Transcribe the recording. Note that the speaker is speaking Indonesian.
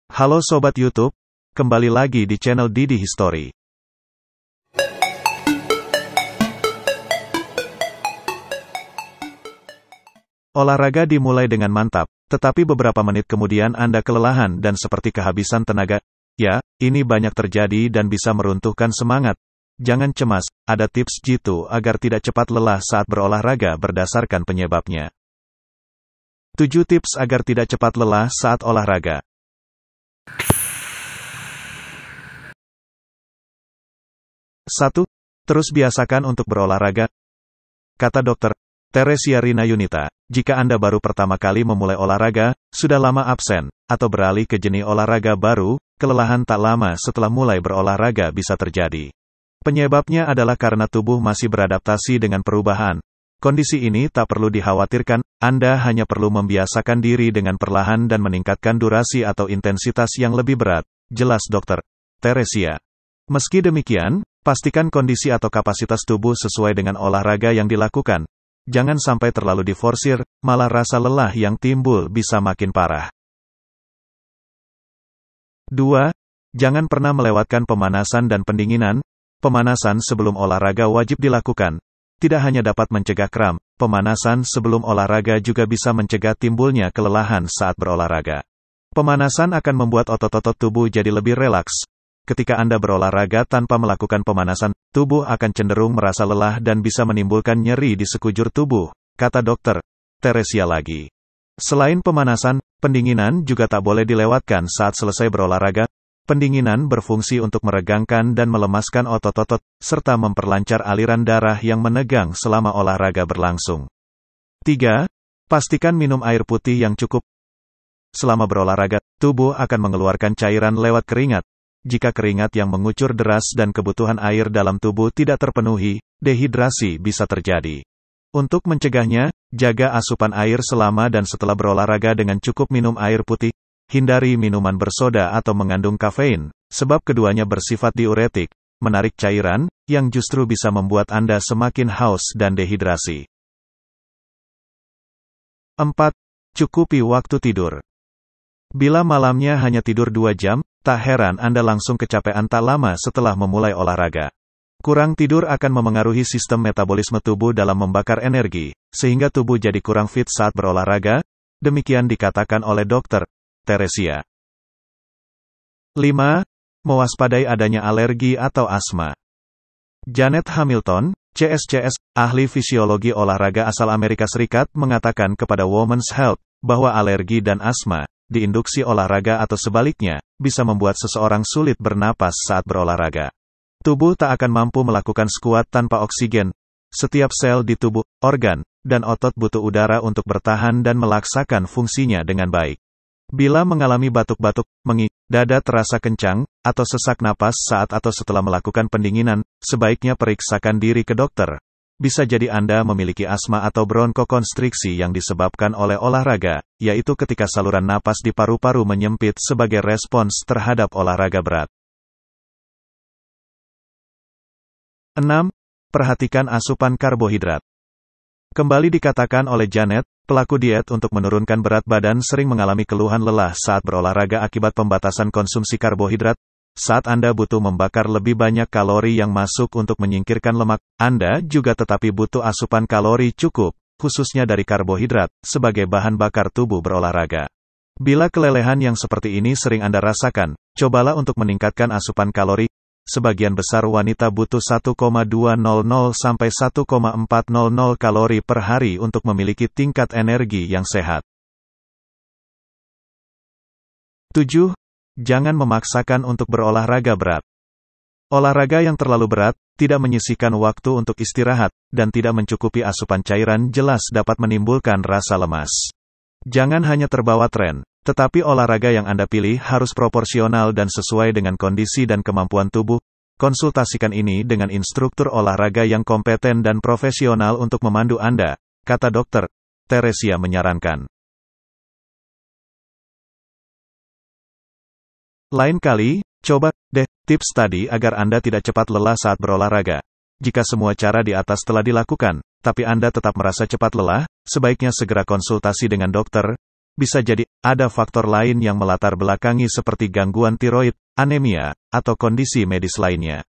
Halo Sobat YouTube, kembali lagi di channel Didi History. Olahraga dimulai dengan mantap, tetapi beberapa menit kemudian Anda kelelahan dan seperti kehabisan tenaga. Ya, ini banyak terjadi dan bisa meruntuhkan semangat. Jangan cemas, ada tips jitu agar tidak cepat lelah saat berolahraga berdasarkan penyebabnya. 7 tips agar tidak cepat lelah saat olahraga. 1. Terus biasakan untuk berolahraga. Kata Dr. Teresia Rina Yunita, jika Anda baru pertama kali memulai olahraga, sudah lama absen, atau beralih ke jenis olahraga baru, kelelahan tak lama setelah mulai berolahraga bisa terjadi. Penyebabnya adalah karena tubuh masih beradaptasi dengan perubahan. Kondisi ini tak perlu dikhawatirkan, Anda hanya perlu membiasakan diri dengan perlahan dan meningkatkan durasi atau intensitas yang lebih berat, jelas Dr. Teresia. Meski demikian, pastikan kondisi atau kapasitas tubuh sesuai dengan olahraga yang dilakukan. Jangan sampai terlalu diforsir, malah rasa lelah yang timbul bisa makin parah. 2. Jangan pernah melewatkan pemanasan dan pendinginan. Pemanasan sebelum olahraga wajib dilakukan. Tidak hanya dapat mencegah kram, pemanasan sebelum olahraga juga bisa mencegah timbulnya kelelahan saat berolahraga. Pemanasan akan membuat otot-otot tubuh jadi lebih relaks. Ketika Anda berolahraga tanpa melakukan pemanasan, tubuh akan cenderung merasa lelah dan bisa menimbulkan nyeri di sekujur tubuh, kata Dr. Teresia lagi. Selain pemanasan, pendinginan juga tak boleh dilewatkan saat selesai berolahraga. Pendinginan berfungsi untuk meregangkan dan melemaskan otot-otot, serta memperlancar aliran darah yang menegang selama olahraga berlangsung. 3. Pastikan minum air putih yang cukup. Selama berolahraga, tubuh akan mengeluarkan cairan lewat keringat. Jika keringat yang mengucur deras dan kebutuhan air dalam tubuh tidak terpenuhi, dehidrasi bisa terjadi. Untuk mencegahnya, jaga asupan air selama dan setelah berolahraga dengan cukup minum air putih. Hindari minuman bersoda atau mengandung kafein, sebab keduanya bersifat diuretik, menarik cairan, yang justru bisa membuat Anda semakin haus dan dehidrasi. 4. Cukupi waktu tidur. Bila malamnya hanya tidur 2 jam, tak heran Anda langsung kecapean tak lama setelah memulai olahraga. Kurang tidur akan memengaruhi sistem metabolisme tubuh dalam membakar energi, sehingga tubuh jadi kurang fit saat berolahraga, demikian dikatakan oleh Dr. Teresia. 5. Mewaspadai adanya alergi atau asma. Janet Hamilton, CSCS, ahli fisiologi olahraga asal Amerika Serikat, mengatakan kepada Women's Health, bahwa alergi dan asma, diinduksi olahraga atau sebaliknya, bisa membuat seseorang sulit bernapas saat berolahraga. Tubuh tak akan mampu melakukan skuat tanpa oksigen. Setiap sel di tubuh, organ, dan otot butuh udara untuk bertahan dan melaksakan fungsinya dengan baik. Bila mengalami batuk-batuk, mengi, dada terasa kencang, atau sesak napas saat atau setelah melakukan pendinginan, sebaiknya periksakan diri ke dokter. Bisa jadi Anda memiliki asma atau bronkokonstriksi yang disebabkan oleh olahraga, yaitu ketika saluran napas di paru-paru menyempit sebagai respons terhadap olahraga berat. 6. Perhatikan asupan karbohidrat. Kembali dikatakan oleh Janet, pelaku diet untuk menurunkan berat badan sering mengalami keluhan lelah saat berolahraga akibat pembatasan konsumsi karbohidrat. Saat Anda butuh membakar lebih banyak kalori yang masuk untuk menyingkirkan lemak, Anda juga tetapi butuh asupan kalori cukup, khususnya dari karbohidrat, sebagai bahan bakar tubuh berolahraga. Bila kelelehan yang seperti ini sering Anda rasakan, cobalah untuk meningkatkan asupan kalori. Sebagian besar wanita butuh 1,200 sampai 1,400 kalori per hari untuk memiliki tingkat energi yang sehat. 7. Jangan memaksakan untuk berolahraga berat. Olahraga yang terlalu berat, tidak menyisihkan waktu untuk istirahat, dan tidak mencukupi asupan cairan jelas dapat menimbulkan rasa lemas. Jangan hanya terbawa tren. Tetapi olahraga yang Anda pilih harus proporsional dan sesuai dengan kondisi dan kemampuan tubuh. Konsultasikan ini dengan instruktur olahraga yang kompeten dan profesional untuk memandu Anda, kata Dr. Teresia menyarankan. Lain kali, coba deh tips tadi agar Anda tidak cepat lelah saat berolahraga. Jika semua cara di atas telah dilakukan, tapi Anda tetap merasa cepat lelah, sebaiknya segera konsultasi dengan dokter. bisa jadi ada faktor lain yang melatar belakangi seperti gangguan tiroid, anemia, atau kondisi medis lainnya.